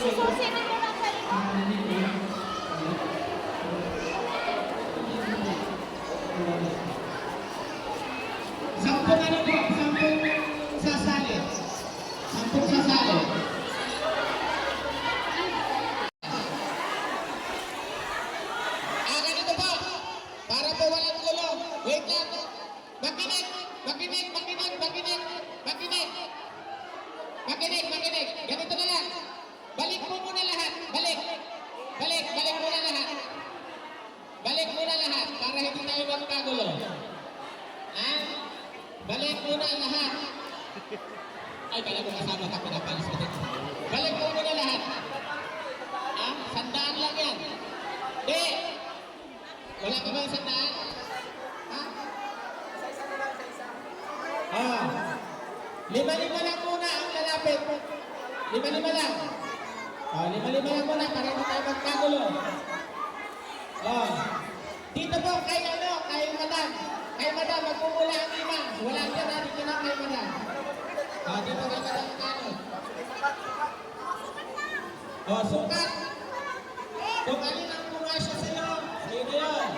sususin mo lang sa iyo. Sampung ano po? Sampung sasali. Sampung sasali. Ganito po. Para po walang gulo. Wait lang. Makinig. Makinig. Makinig. Makinig. Makinig. Makinig. Makinig. Ganito na lang. Balik mo muna lahat. Balik. Balik. Balik muna lahat. Balik muna lahat. Para hindi tayo magkagulo. Ha? Balik muna lahat. Ay, kala ko kasama ka, pinapalis ko dito. Balik muna lahat. Ha? Sandaan lang yan. Di! Wala ka ba yung sandaan? Ha? Oh. Lima-lima lang muna ang lalapit. Lima-lima lang. Oh, lima-lima lang muna para hindi tayo magkagulo. Oh. Dito po kay ano, kay madam. Kay madam, magpumula ang lima. Wala dyan na, dito lang kay madam. Oh, dito kay madam ano. Oh, sukat. Kung alin ang pumasya sa'yo, dito yun.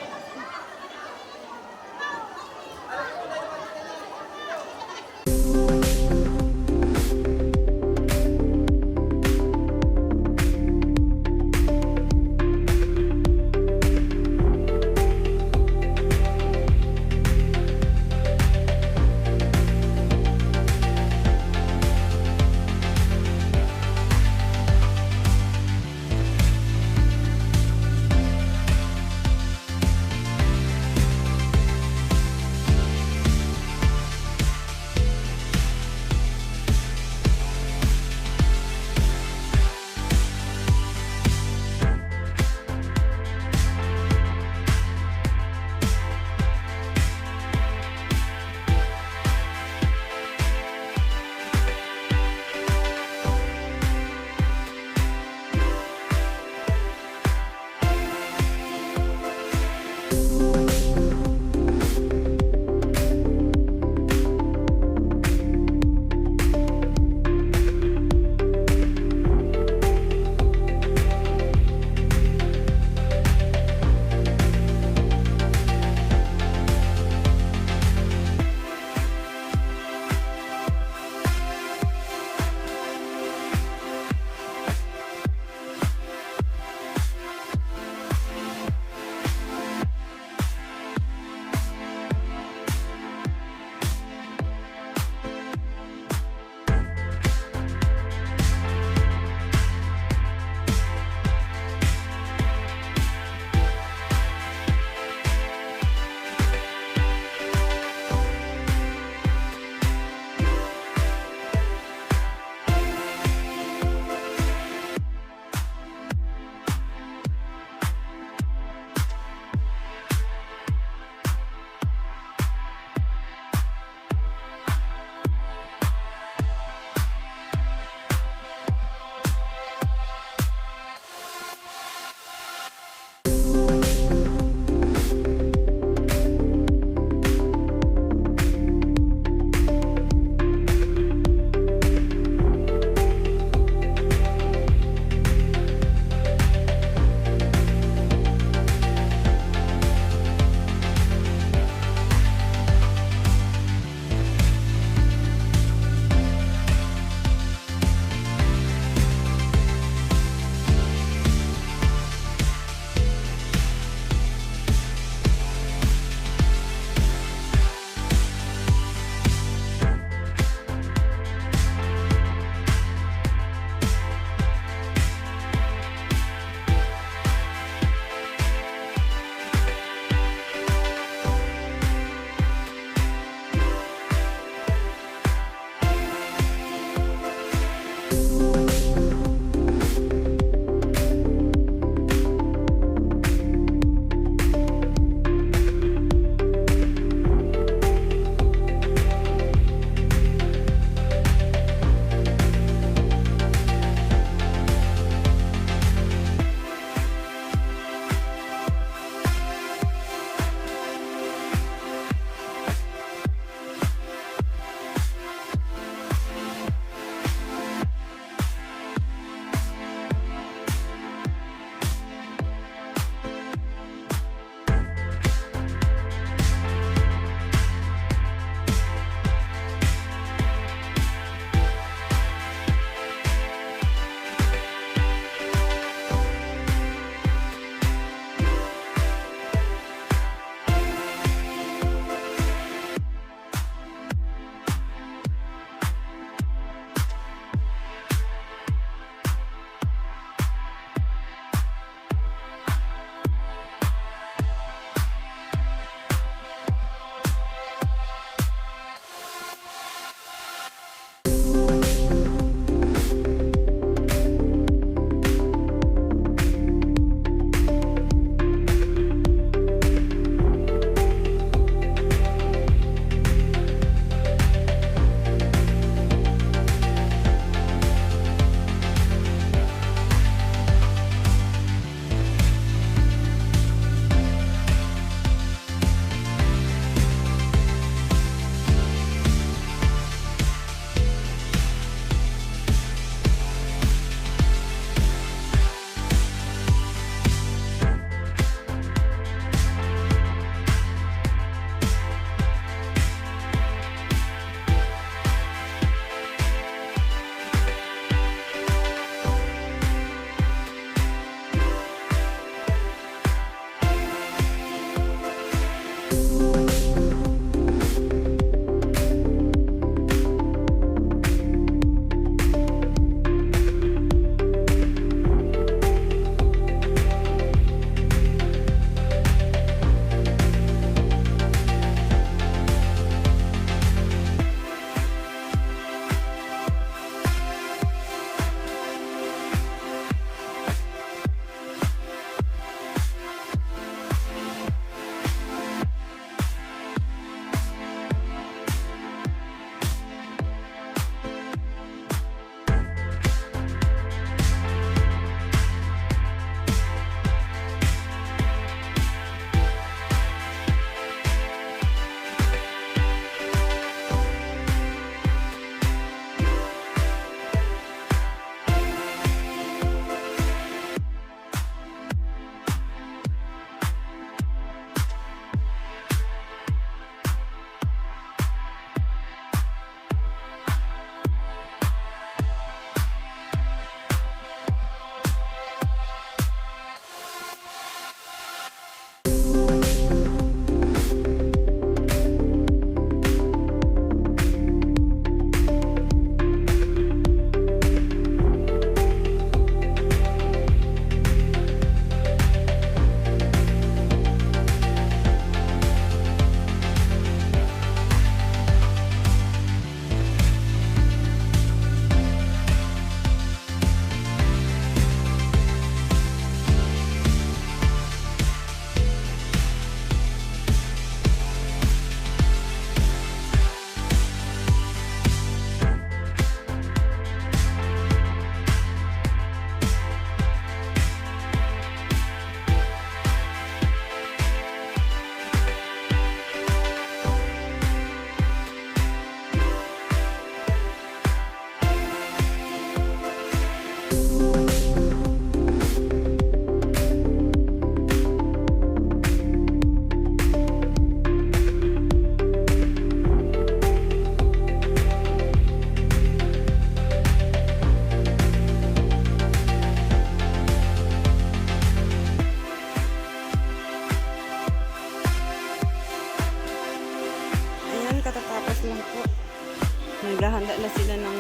sila ng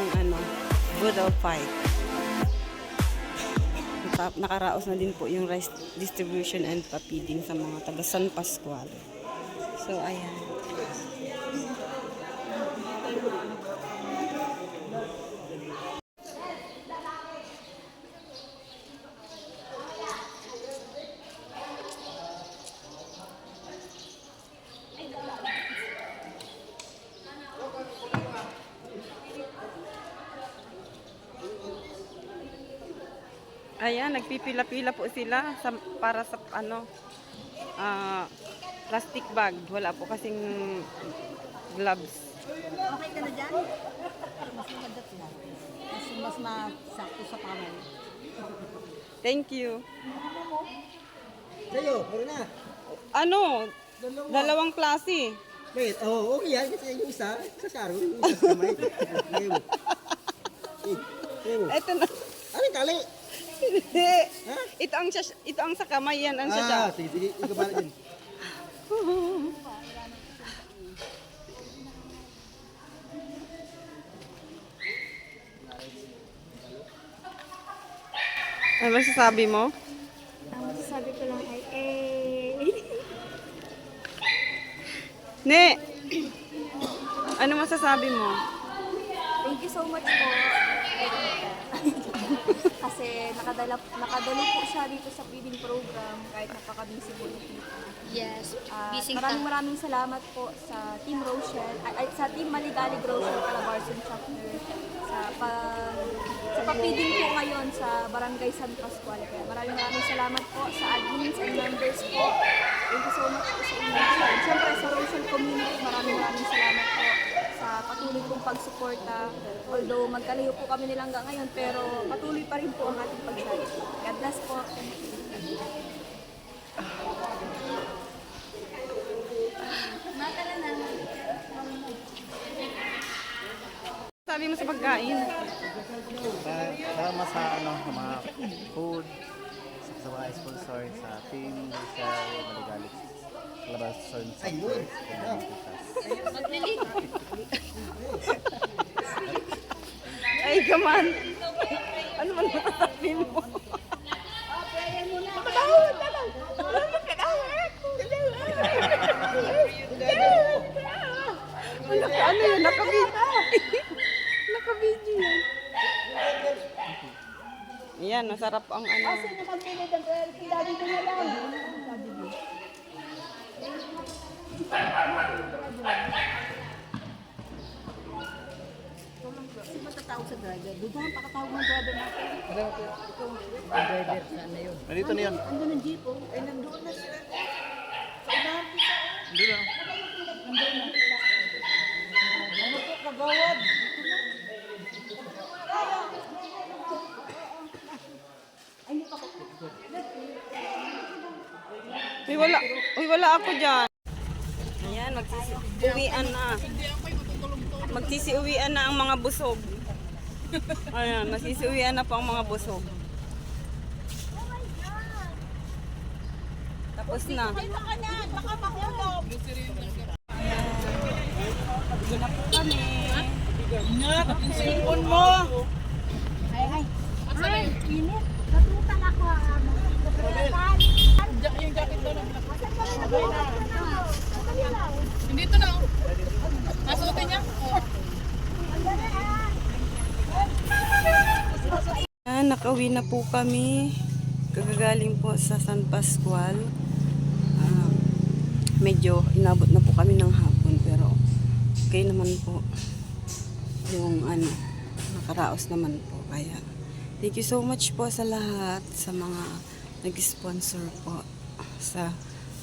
budal fight. Nakaraos na din po yung rice distribution and papiding sa mga taga San Pascual. So, ayan. Ayan, nagpipila-pila po sila para sa plastic bag. Wala po kasing gloves. Okay ka na dyan? Mas magadat na. Mas masakto sa kamay. Thank you. Sa'yo, puro na. Dalawang klase. Wait, okay yan. Kasi yung isa, sa Sharon, yung isa sa kamay. Ngayon mo. Ito na. Ano yung tali? Hindi. Ha? Ito ang sa kamay yan. Ang siya. Sige. Ikaw ba na dyan? Ano masasabi mo? Ang masasabi ko lang ay, Ne! Ano masasabi mo? thank you so much po. Kasi nakadalo po siya dito sa feeding program kahit napaka-busy po ni Tita. Yes, busy ka. Maraming salamat po sa Team Rochelle, ay sa Team Maligalig Rochelle Calabarzon Chapter sa pa-feeding po ngayon sa Barangay San Pascual. Kaya maraming salamat po sa admins and members po. Thank you so much po sa inyo. And syempre sa Rochelle community, maraming salamat po sa patuloy pong pagsuporta. Although magkalayo po kami nilang hanggang ngayon, pero patuloy pa rin po ang ating pagsali. God bless po. Thank you. Sabi mo sa pagkain? Para sa mga food, sa mga sponsor, sa team, sa Maligalig, Calabarzon Chapter, Ay, gaman. Ano man masasabi mo? Ano yun? Nakabidyo yun. Ayan, masarap ang Kasi matatawag sa driver. Dudahan pakatawag ng driver natin. Nandito na yun. Andun ang jeep oh. Ay nandoon na sila. Sa unahan kita oh. Hindi lang. Ano po kagawad? wala ako dyan. Ayan, magsisi-uwian na. Magsisi-uwian na ang mga busog. Ayan, magsisi-uwian na po ang mga busog. Tapos na. Baka makulog. Ginap po kami. Sipon mo! Ay, init. Natutan ako. Yung jacket doon. Dito na. Nasuotin niya? Nakauwi na po kami. Kagagaling po sa San Pascual. Medyo inabot na po kami ng hapon pero okay naman po. Yung nakaraos naman po. Kaya thank you so much po sa lahat, sa mga nag-sponsor po sa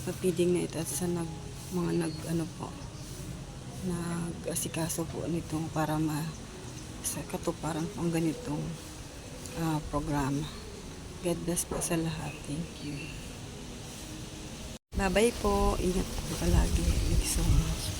papiding na ito at sa mga nag-asikaso po nitong para sa katuparan pang ganitong programa. God bless po sa lahat. Thank you. Bye-bye po. Ingat po palagi. Thank you so much.